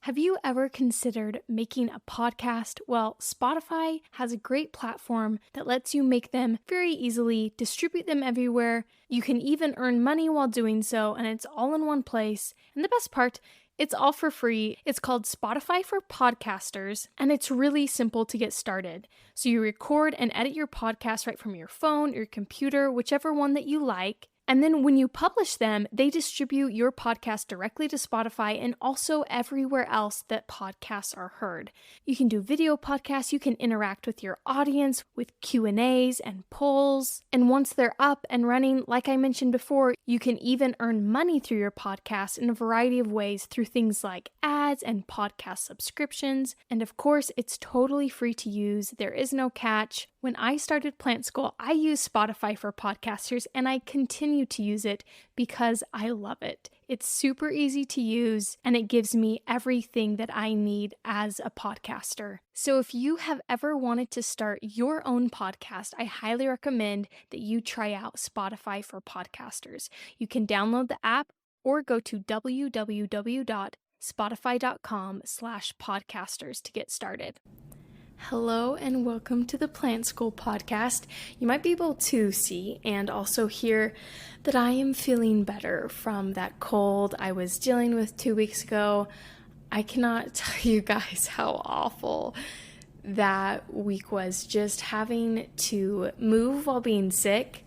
Have you ever considered making a podcast? Well, Spotify has a great platform that lets you make them very easily, distribute them everywhere. You can even earn money while doing so, and it's all in one place. And the best part, it's all for free. It's called Spotify for Podcasters, and it's really simple to get started. So you record and edit your podcast right from your phone, your computer, whichever one that you like. And then when you publish them, they distribute your podcast directly to Spotify and also everywhere else that podcasts are heard. You can do video podcasts, you can interact with your audience with Q&As and polls. And once they're up and running, like I mentioned before, you can even earn money through your podcast in a variety of ways through things like ads and podcast subscriptions. And of course, it's totally free to use. There is no catch. When I started Plant School, I used Spotify for Podcasters, and I continue to use it because I love it. It's super easy to use, and it gives me everything that I need as a podcaster. So if you have ever wanted to start your own podcast, I highly recommend that you try out Spotify for Podcasters. You can download the app or go to www.spotify.com/podcasters to get started. Hello and welcome to the Plant School podcast. You might be able to see and also hear that I am feeling better from that cold I was dealing with 2 weeks ago. I cannot tell you guys how awful that week was. Just having to move while being sick,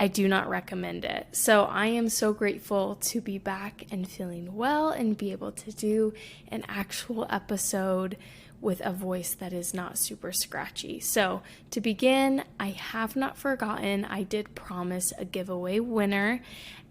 I do not recommend it. So I am so grateful to be back and feeling well and be able to do an actual episode with a voice that is not super scratchy. So to begin, I have not forgotten, I did promise a giveaway winner.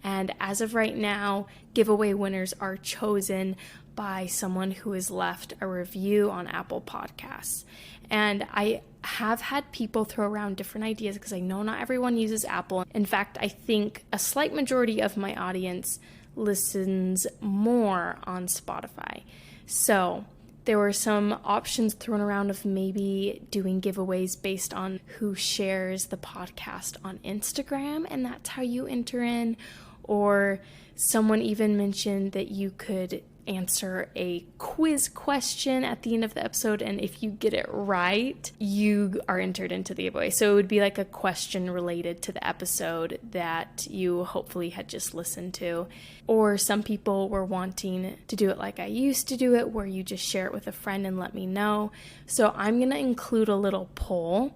And as of right now, giveaway winners are chosen by someone who has left a review on Apple Podcasts. And I have had people throw around different ideas because I know not everyone uses Apple. In fact, I think a slight majority of my audience listens more on Spotify. So there were some options thrown around of maybe doing giveaways based on who shares the podcast on Instagram, and that's how you enter in. Or someone even mentioned that you could answer a quiz question at the end of the episode, and if you get it right, you are entered into the giveaway. So it would be like a question related to the episode that you hopefully had just listened to. Or some people were wanting to do it like I used to do it, where you just share it with a friend and let me know. So I'm going to include a little poll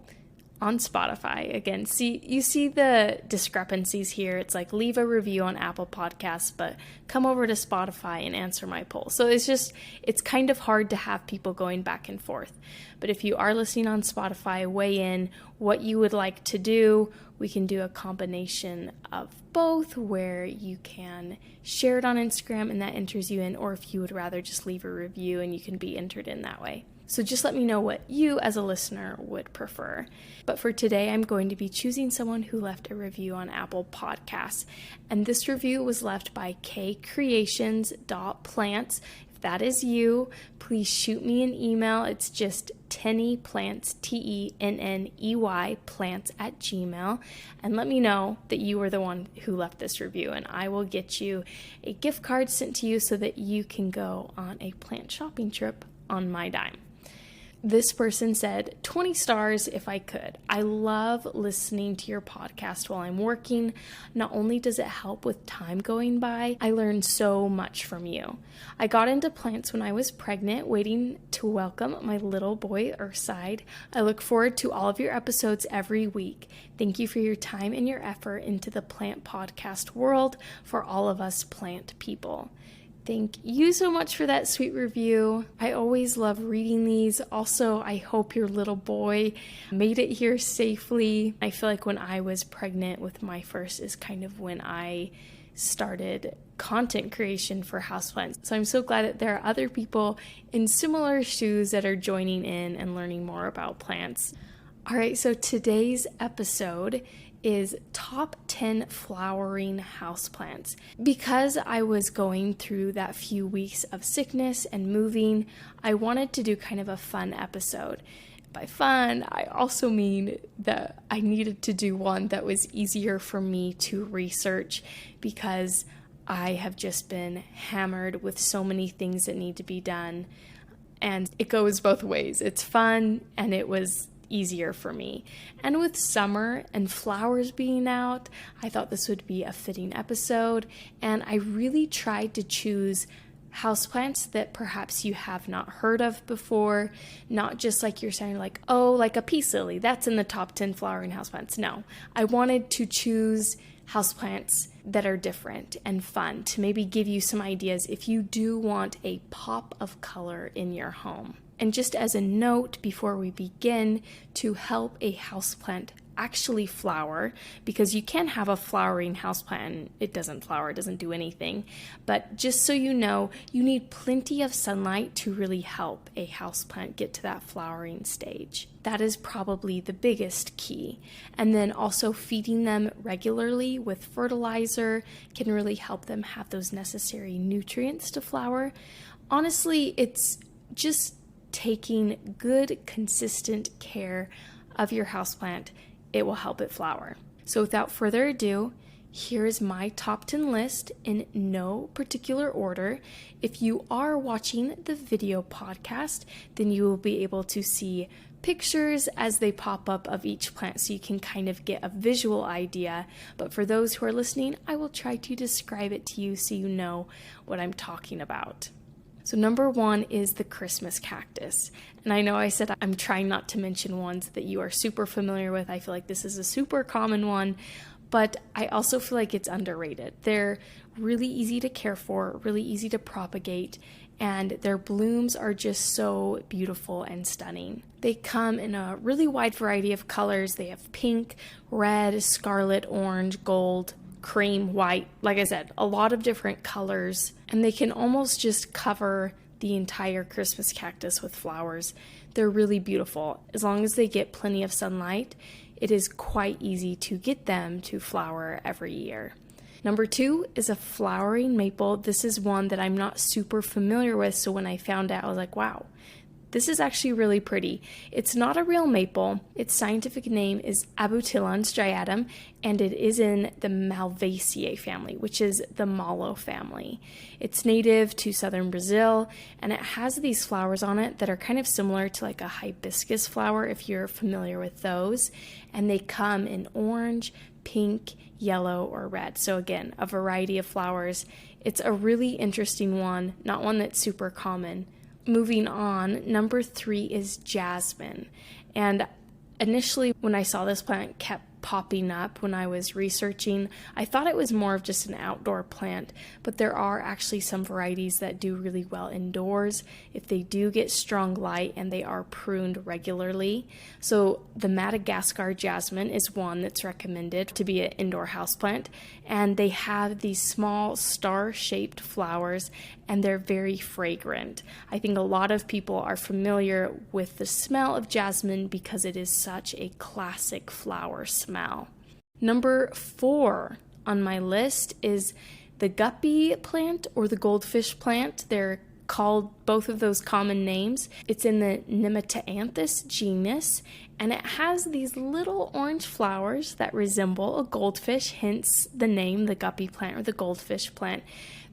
on Spotify. Again, you see the discrepancies here. It's like leave a review on Apple Podcasts, but come over to Spotify and answer my poll. So it's kind of hard to have people going back and forth. But if you are listening on Spotify, weigh in what you would like to do. We can do a combination of both where you can share it on Instagram and that enters you in, or if you would rather just leave a review and you can be entered in that way. So just let me know what you as a listener would prefer. But for today, I'm going to be choosing someone who left a review on Apple Podcasts. And this review was left by kcreations.plants. If that is you, please shoot me an email. It's just tennyplants, TENNEY plants @gmail. And let me know that you were the one who left this review. And I will get you a gift card sent to you so that you can go on a plant shopping trip on my dime. This person said, 20 stars if I could. I love listening to your podcast while I'm working. Not only does it help with time going by, I learn so much from you. I got into plants when I was pregnant, waiting to welcome my little boy Earthside. I look forward to all of your episodes every week. Thank you for your time and your effort into the plant podcast world for all of us plant people. Thank you so much for that sweet review. I always love reading these. Also, I hope your little boy made it here safely. I feel like when I was pregnant with my first is kind of when I started content creation for houseplants. So I'm so glad that there are other people in similar shoes that are joining in and learning more about plants. All right, so today's episode is top 10 flowering houseplants. Because I was going through that few weeks of sickness and moving, I wanted to do kind of a fun episode. By fun, I also mean that I needed to do one that was easier for me to research because I have just been hammered with so many things that need to be done, and it goes both ways. It's fun, and it was easier for me. And with summer and flowers being out, I thought this would be a fitting episode, and I really tried to choose houseplants that perhaps you have not heard of before, not just like you're saying like, oh, like a peace lily, that's in the top 10 flowering houseplants. No, I wanted to choose houseplants that are different and fun to maybe give you some ideas if you do want a pop of color in your home. And just as a note before we begin, to help a houseplant actually flower, because you can have a flowering houseplant and it doesn't flower, it doesn't do anything, but just so you know, you need plenty of sunlight to really help a houseplant get to that flowering stage. That is probably the biggest key. And then also feeding them regularly with fertilizer can really help them have those necessary nutrients to flower. Honestly, it's just taking good, consistent care of your houseplant. It will help it flower. So without further ado, here's my top 10 list in no particular order. If you are watching the video podcast, then you will be able to see pictures as they pop up of each plant so you can kind of get a visual idea. But for those who are listening, I will try to describe it to you so you know what I'm talking about. So number 1 is the Christmas cactus. And I know I said I'm trying not to mention ones that you are super familiar with. I feel like this is a super common one, but I also feel like it's underrated. They're really easy to care for, really easy to propagate, and their blooms are just so beautiful and stunning. They come in a really wide variety of colors. They have pink, red, scarlet, orange, gold, cream, white, like I said, a lot of different colors, and they can almost just cover the entire Christmas cactus with flowers. They're really beautiful. As long as they get plenty of sunlight, it is quite easy to get them to flower every year. Number 2 is a flowering maple. This is one that I'm not super familiar with, so when I found out, I was like, wow, this is actually really pretty. It's not a real maple. Its scientific name is Abutilon striatum, and it is in the Malvaceae family, which is the mallow family. It's native to southern Brazil, and it has these flowers on it that are kind of similar to like a hibiscus flower, if you're familiar with those. And they come in orange, pink, yellow, or red. So again, a variety of flowers. It's a really interesting one, not one that's super common. Moving on, number 3 is jasmine. And initially when I saw this plant kept popping up when I was researching, I thought it was more of just an outdoor plant, but there are actually some varieties that do really well indoors if they do get strong light and they are pruned regularly. So the Madagascar jasmine is one that's recommended to be an indoor houseplant, and they have these small star-shaped flowers and they're very fragrant. I think a lot of people are familiar with the smell of jasmine because it is such a classic flower smell. Number 4 on my list is the guppy plant or the goldfish plant. They're called both of those common names. It's in the Nematoanthus genus, and it has these little orange flowers that resemble a goldfish, hence the name, the guppy plant or the goldfish plant.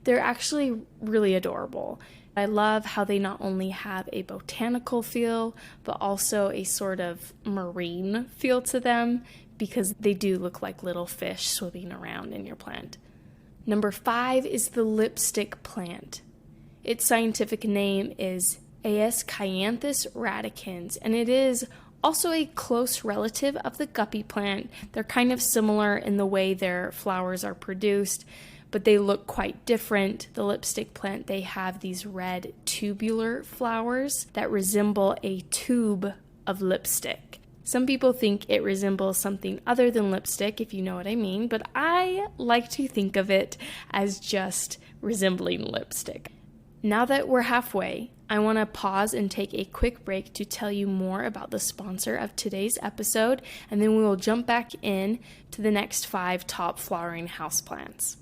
They're actually really adorable. I love how they not only have a botanical feel, but also a sort of marine feel to them because they do look like little fish swimming around in your plant. Number 5 is the lipstick plant. Its scientific name is Aescyanthus radicans, and it is also a close relative of the guppy plant. They're kind of similar in the way their flowers are produced, but they look quite different. The lipstick plant, they have these red tubular flowers that resemble a tube of lipstick. Some people think it resembles something other than lipstick, if you know what I mean, but I like to think of it as just resembling lipstick. Now that we're halfway, I want to pause and take a quick break to tell you more about the sponsor of today's episode, and then we will jump back in to the next 5 top flowering houseplants.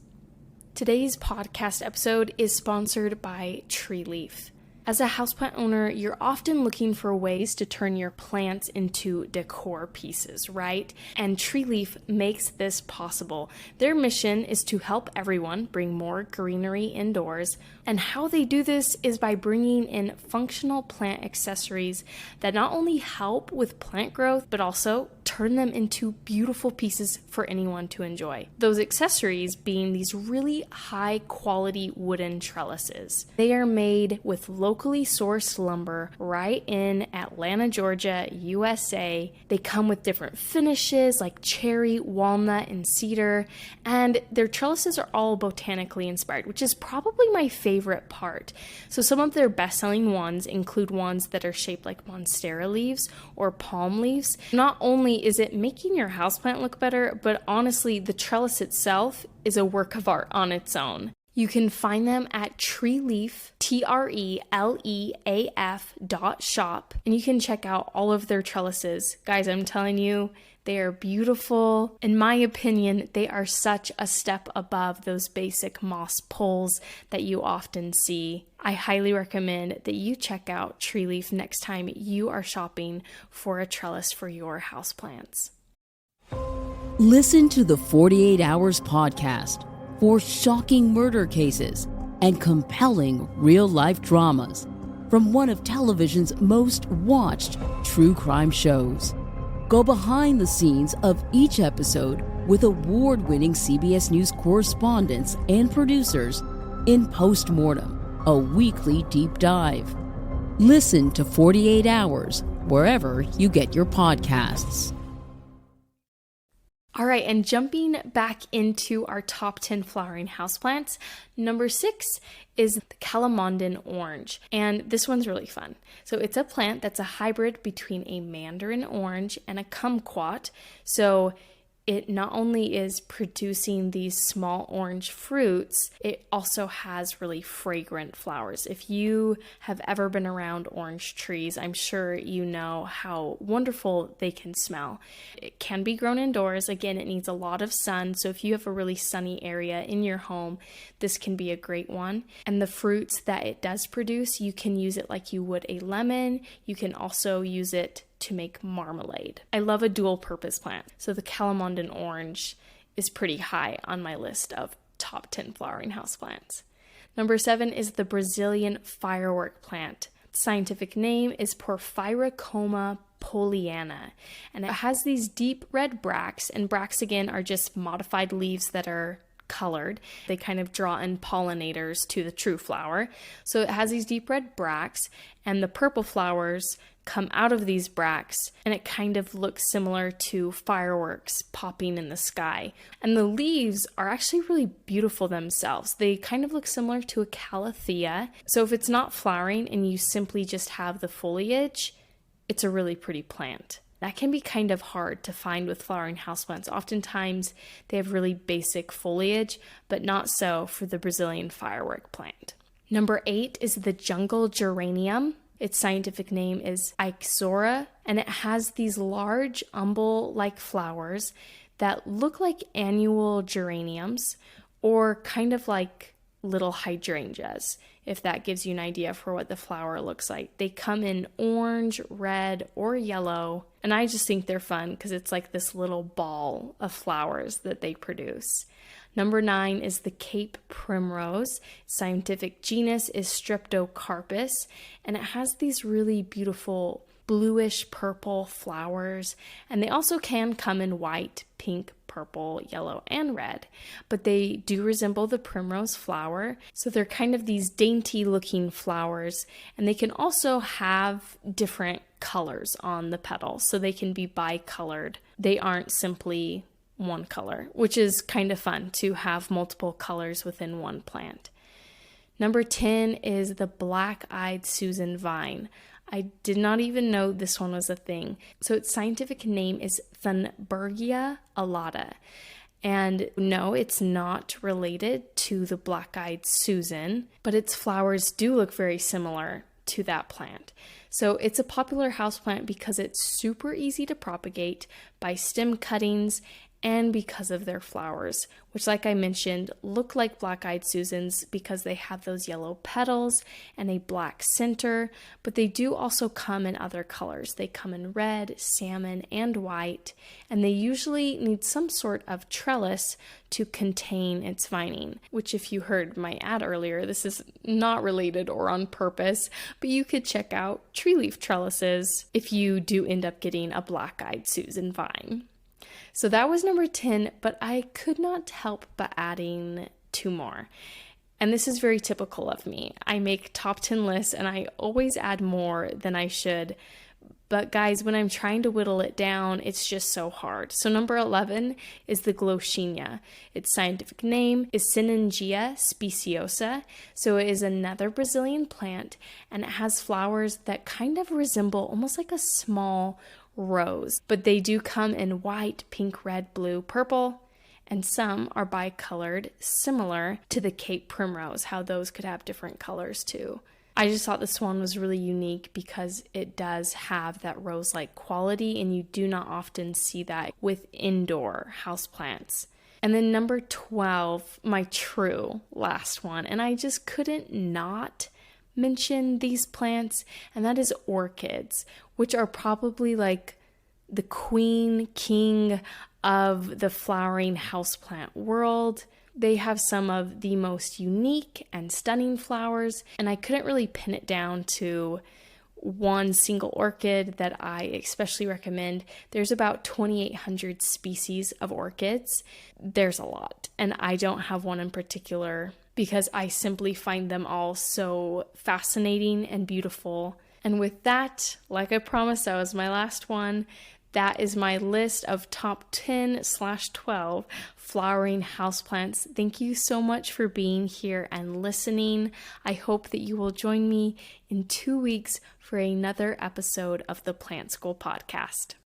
Today's podcast episode is sponsored by Tree Leaf. As a houseplant owner, you're often looking for ways to turn your plants into decor pieces, right? And Tree Leaf makes this possible. Their mission is to help everyone bring more greenery indoors, and how they do this is by bringing in functional plant accessories that not only help with plant growth, but also turn them into beautiful pieces for anyone to enjoy. Those accessories being these really high quality wooden trellises. They are made with locally sourced lumber right in Atlanta, Georgia, USA. They come with different finishes like cherry, walnut, and cedar, and their trellises are all botanically inspired, which is probably my favorite part. So some of their best-selling ones include ones that are shaped like monstera leaves or palm leaves. Not only is it making your houseplant look better, but honestly, the trellis itself is a work of art on its own. You can find them at TreeLeaf, TRELEAF.shop, and you can check out all of their trellises. Guys, I'm telling you, they are beautiful. In my opinion, they are such a step above those basic moss poles that you often see. I highly recommend that you check out Tree Leaf next time you are shopping for a trellis for your houseplants. Listen to the 48 Hours podcast for shocking murder cases and compelling real-life dramas from one of television's most watched true crime shows. Go behind the scenes of each episode with award-winning CBS News correspondents and producers in Postmortem, a weekly deep dive. Listen to 48 Hours wherever you get your podcasts. All right, and jumping back into our top 10 flowering houseplants, number 6 is the Calamandan orange, and this one's really fun. So it's a plant that's a hybrid between a mandarin orange and a kumquat. So it not only is producing these small orange fruits, it also has really fragrant flowers. If you have ever been around orange trees, I'm sure you know how wonderful they can smell. It can be grown indoors. Again, it needs a lot of sun. So if you have a really sunny area in your home, this can be a great one. And the fruits that it does produce, you can use it like you would a lemon. You can also use it to make marmalade. I love a dual purpose plant. So the Calamandan orange is pretty high on my list of top 10 flowering houseplants. Number 7 is the Brazilian firework plant. The scientific name is Porphyrocoma pollyanna, and it has these deep red bracts, and bracts again are just modified leaves that are colored. They kind of draw in pollinators to the true flower. So it has these deep red bracts, and the purple flowers come out of these bracts, and it kind of looks similar to fireworks popping in the sky. And the leaves are actually really beautiful themselves. They kind of look similar to a calathea. So if it's not flowering and you simply just have the foliage, it's a really pretty plant. That can be kind of hard to find with flowering houseplants. Oftentimes they have really basic foliage, but not so for the Brazilian firework plant. Number 8 is the jungle geranium. Its scientific name is Ixora, and it has these large umbel-like flowers that look like annual geraniums or kind of like little hydrangeas, if that gives you an idea for what the flower looks like. They come in orange, red, or yellow, and I just think they're fun because it's like this little ball of flowers that they produce. Number 9 is the Cape primrose. Scientific genus is Streptocarpus, and it has these really beautiful bluish purple flowers, and they also can come in white, pink, purple, yellow, and red, but they do resemble the primrose flower. So they're kind of these dainty looking flowers, and they can also have different colors on the petals, so they can be bicolored. They aren't simply one color, which is kind of fun to have multiple colors within one plant. Number 10 is the black-eyed Susan vine. I did not even know this one was a thing. So its scientific name is Thunbergia alata. And no, it's not related to the black-eyed Susan, but its flowers do look very similar to that plant. So it's a popular houseplant because it's super easy to propagate by stem cuttings, and because of their flowers, which, like I mentioned, look like black-eyed Susans because they have those yellow petals and a black center, but they do also come in other colors. They come in red, salmon, and white, and they usually need some sort of trellis to contain its vining, which, if you heard my ad earlier, this is not related or on purpose, but you could check out tree leaf trellises if you do end up getting a black-eyed Susan vine. So that was number 10, but I could not help but adding 2 more. And this is very typical of me. I make top 10 lists and I always add more than I should. But guys, when I'm trying to whittle it down, it's just so hard. So number 11 is the Gloxinia. Its scientific name is Sinningia speciosa. So it is another Brazilian plant, and it has flowers that kind of resemble almost like a small rose. But they do come in white, pink, red, blue, purple, and some are bicolored, similar to the Cape Primrose, how those could have different colors too. I just thought this one was really unique because it does have that rose-like quality, and you do not often see that with indoor houseplants. And then number 12, my true last one, and I just couldn't not mention these plants, and that is orchids, which are probably like the queen, king of the flowering houseplant world. They have some of the most unique and stunning flowers, and I couldn't really pin it down to one single orchid that I especially recommend. There's about 2,800 species of orchids. There's a lot, and I don't have one in particular because I simply find them all so fascinating and beautiful. And with that, like I promised, that was my last one. That is my list of top 10/12 flowering houseplants. Thank you so much for being here and listening. I hope that you will join me in 2 weeks for another episode of the Plant School Podcast.